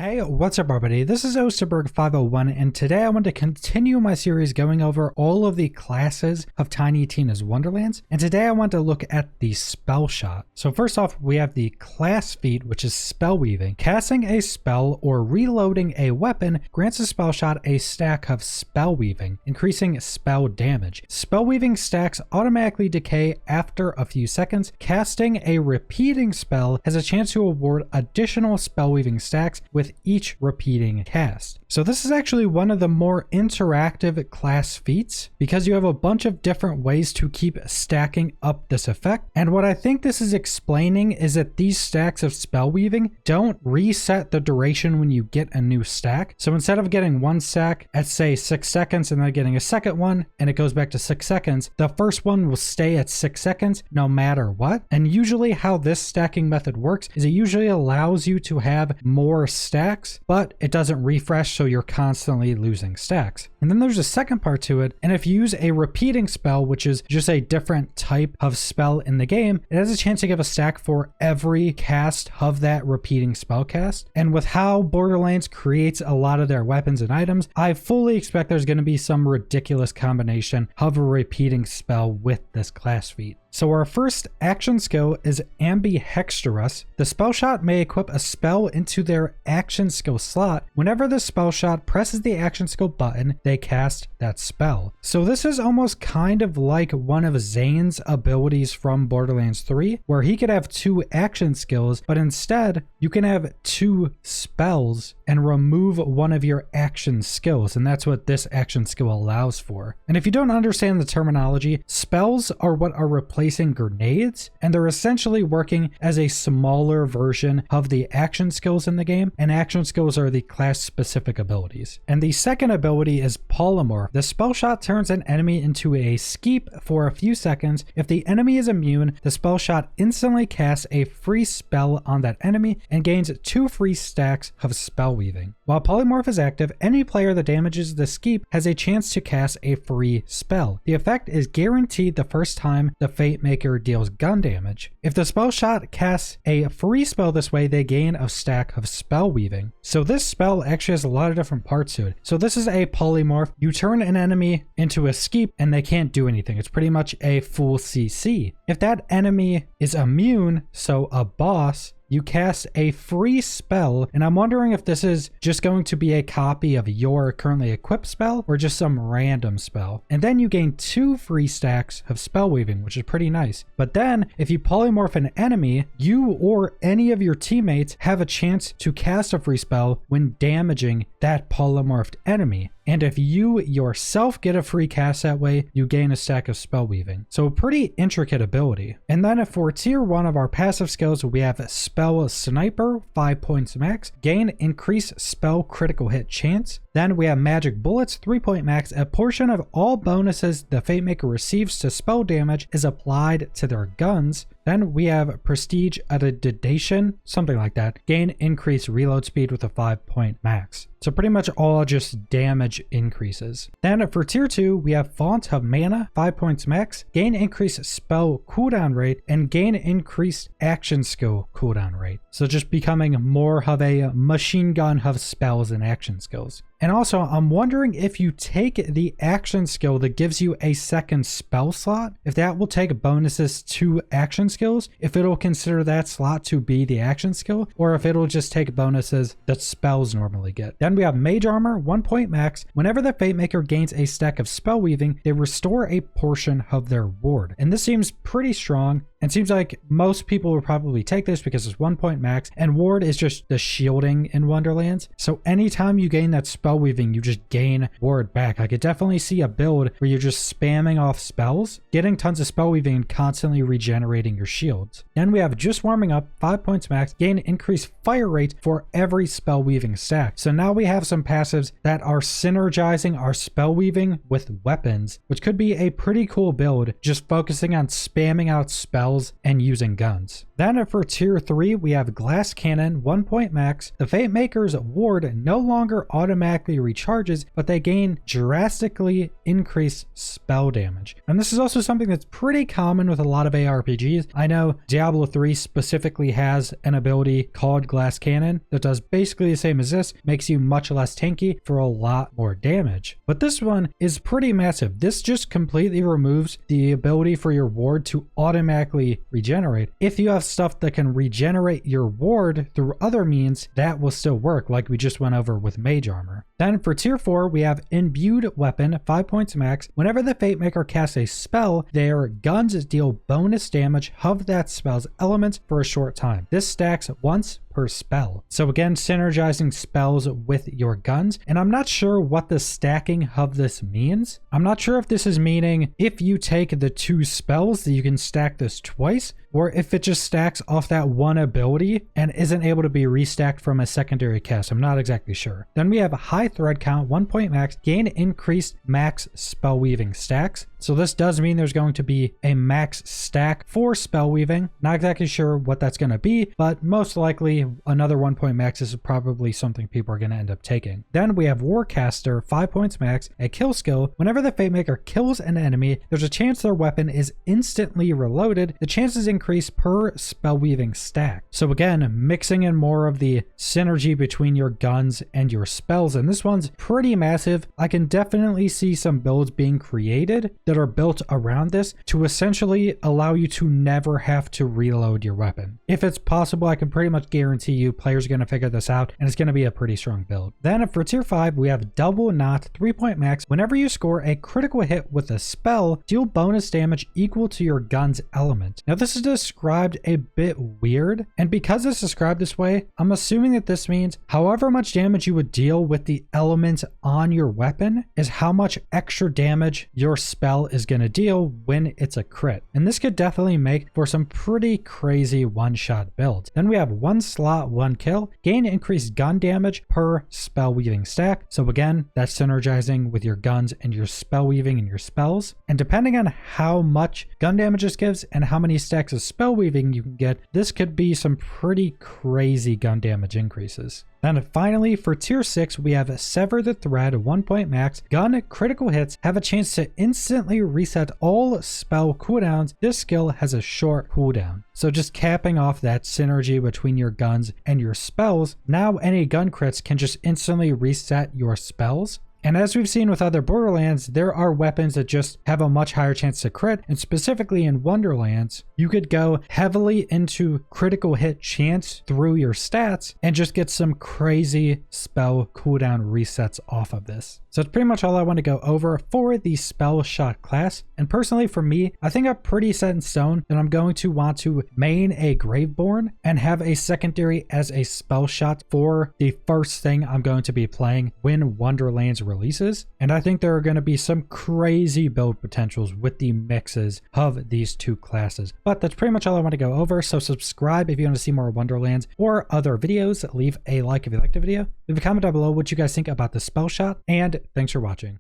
Hey, what's up everybody? This is Osterberg501 and today I want to continue my series going over all of the classes of Tiny Tina's Wonderlands, and today I want to look at the Spellshot. So first off, we have the class feat, which is spell weaving. Casting a spell or reloading a weapon grants a Spellshot a stack of spell weaving, increasing spell damage. Spell weaving stacks automatically decay after a few seconds. Casting a repeating spell has a chance to award additional spell weaving stacks with each repeating cast. So this is actually one of the more interactive class feats because you have a bunch of different ways to keep stacking up this effect. And what I think this is explaining is that these stacks of spell weaving don't reset the duration when you get a new stack. So instead of getting one stack at say 6 seconds and then getting a second one and it goes back to 6 seconds, the first one will stay at 6 seconds no matter what. And usually how this stacking method works is it usually allows you to have more stacks, but it doesn't refresh, so you're constantly losing stacks. And then there's a second part to it, and if you use a repeating spell, which is just a different type of spell in the game, it has a chance to give a stack for every cast of that repeating spell cast. And with how Borderlands creates a lot of their weapons and items, I fully expect there's going to be some ridiculous combination of a repeating spell with this class feat. So our first action skill is Ambihextrous. The Spellshot may equip a spell into their action skill slot. Whenever the Spellshot presses the action skill button, they cast that spell. So this is almost kind of like one of Zane's abilities from Borderlands 3, where he could have 2 action skills, but instead you can have 2 spells and remove one of your action skills, and that's what this action skill allows for. And if you don't understand the terminology, spells are what are replacing grenades, and they're essentially working as a smaller version of the action skills in the game, and action skills are the class specific abilities. And the second ability is Polymorph. The Spellshot turns an enemy into a skeep for a few seconds. If the enemy is immune, the Spellshot instantly casts a free spell on that enemy and gains 2 free stacks of spell weaving. While Polymorph is active, any player that damages the skeep has a chance to cast a free spell. The effect is guaranteed the first time the Fate Maker deals gun damage. If the Spellshot casts a free spell this way, they gain a stack of spell weaving. So this spell actually has a lot of different parts to it. So this is a Polymorph. You turn an enemy into a skeep and they can't do anything. It's pretty much a full CC. If that enemy is immune, so a boss, you cast a free spell, and I'm wondering if this is just going to be a copy of your currently equipped spell or just some random spell. And then you gain 2 free stacks of spell weaving, which is pretty nice. But then if you polymorph an enemy, you or any of your teammates have a chance to cast a free spell when damaging that polymorphed enemy. And if you yourself get a free cast that way, you gain a stack of spell weaving. So a pretty intricate ability. And then for tier 1 of our passive skills, we have Spell Sniper, 5 points max, gain increased spell critical hit chance. Then we have Magic Bullets, 3 point max. A portion of all bonuses the Fate Maker receives to spell damage is applied to their guns. Then we have Prestige Adaptation, something like that. Gain increased reload speed with a 5 point max. So pretty much all just damage increases. Then for tier 2, we have Font of Mana, 5 points max. Gain increased spell cooldown rate and gain increased action skill cooldown rate. So just becoming more of a machine gun of spells and action skills. And also, I'm wondering if you take the action skill that gives you a second spell slot, if that will take bonuses to action skills, if it'll consider that slot to be the action skill, or if it'll just take bonuses that spells normally get. Then we have Mage Armor, 1 point max. Whenever the Fate Maker gains a stack of spell weaving, they restore a portion of their ward. And this seems pretty strong. And seems like most people would probably take this because it's 1 point max, and ward is just the shielding in Wonderlands. So anytime you gain that spell weaving, you just gain ward back. I could definitely see a build where you're just spamming off spells, getting tons of spell weaving and constantly regenerating your shields. Then we have Just Warming Up, 5 points max, gain increased fire rate for every spell weaving stack. So now we have some passives that are synergizing our spell weaving with weapons, which could be a pretty cool build, just focusing on spamming out spells spells and using guns. Then for tier 3, we have Glass Cannon, 1 point max. The Fate Maker's ward no longer automatically recharges, but they gain drastically increased spell damage. And this is also something that's pretty common with a lot of ARPGs. I know Diablo 3 specifically has an ability called Glass Cannon that does basically the same as this, makes you much less tanky for a lot more damage. But this one is pretty massive. This just completely removes the ability for your ward to automatically regenerate. If you have stuff that can regenerate your ward through other means, that will still work, like we just went over with Mage Armor. Then for tier 4, we have Imbued Weapon, 5 points max. Whenever the Fate Maker casts a spell, their guns deal bonus damage of that spell's elements for a short time. This stacks once per spell. So again, synergizing spells with your guns. And I'm not sure what the stacking of this means. I'm not sure if this is meaning if you take the 2 spells that you can stack this twice, or if it just stacks off that one ability and isn't able to be restacked from a secondary cast. I'm not exactly sure. Then we have a high thread count, 1 point max, gain increased max spell weaving stacks. So this does mean there's going to be a max stack for spell weaving. Not exactly sure what that's going to be, but most likely another 1 point max is probably something people are going to end up taking. Then we have Warcaster, 5 points max, a kill skill. Whenever the Fate Maker kills an enemy, there's a chance their weapon is instantly reloaded. The chances increase per spell weaving stack. So again, mixing in more of the synergy between your guns and your spells, and this one's pretty massive. I can definitely see some builds being created that are built around this to essentially allow you to never have to reload your weapon. If it's possible, I can pretty much guarantee you players are going to figure this out, and it's going to be a pretty strong build. Then for tier 5, we have Double Knot, 3 point max. Whenever you score a critical hit with a spell, deal bonus damage equal to your gun's element. Now this is described a bit weird, and because it's described this way, I'm assuming that this means however much damage you would deal with the element on your weapon is how much extra damage your spell is going to deal when it's a crit. And this could definitely make for some pretty crazy one-shot builds. Then we have 1 slot, 1 kill, gain increased gun damage per spell weaving stack. So again, that's synergizing with your guns and your spell weaving and your spells. And depending on how much gun damage this gives and how many stacks of spell weaving you can get, this could be some pretty crazy gun damage increases. Then finally, for tier 6, we have Sever the Thread, 1 point max. Gun critical hits have a chance to instantly reset all spell cooldowns. This skill has a short cooldown. So just capping off that synergy between your guns and your spells, now any gun crits can just instantly reset your spells. And as we've seen with other Borderlands, there are weapons that just have a much higher chance to crit, and specifically in Wonderlands, you could go heavily into critical hit chance through your stats and just get some crazy spell cooldown resets off of this. So that's pretty much all I want to go over for the Spellshot class. And personally for me, I think I'm pretty set in stone that I'm going to want to main a Graveborn and have a secondary as a Spellshot for the first thing I'm going to be playing when Wonderlands releases. And I think there are going to be some crazy build potentials with the mixes of these two classes. But that's pretty much all I want to go over. So subscribe if you want to see more Wonderlands or other videos. Leave a like if you liked the video. Leave a comment down below what you guys think about the Spellshot, and thanks for watching.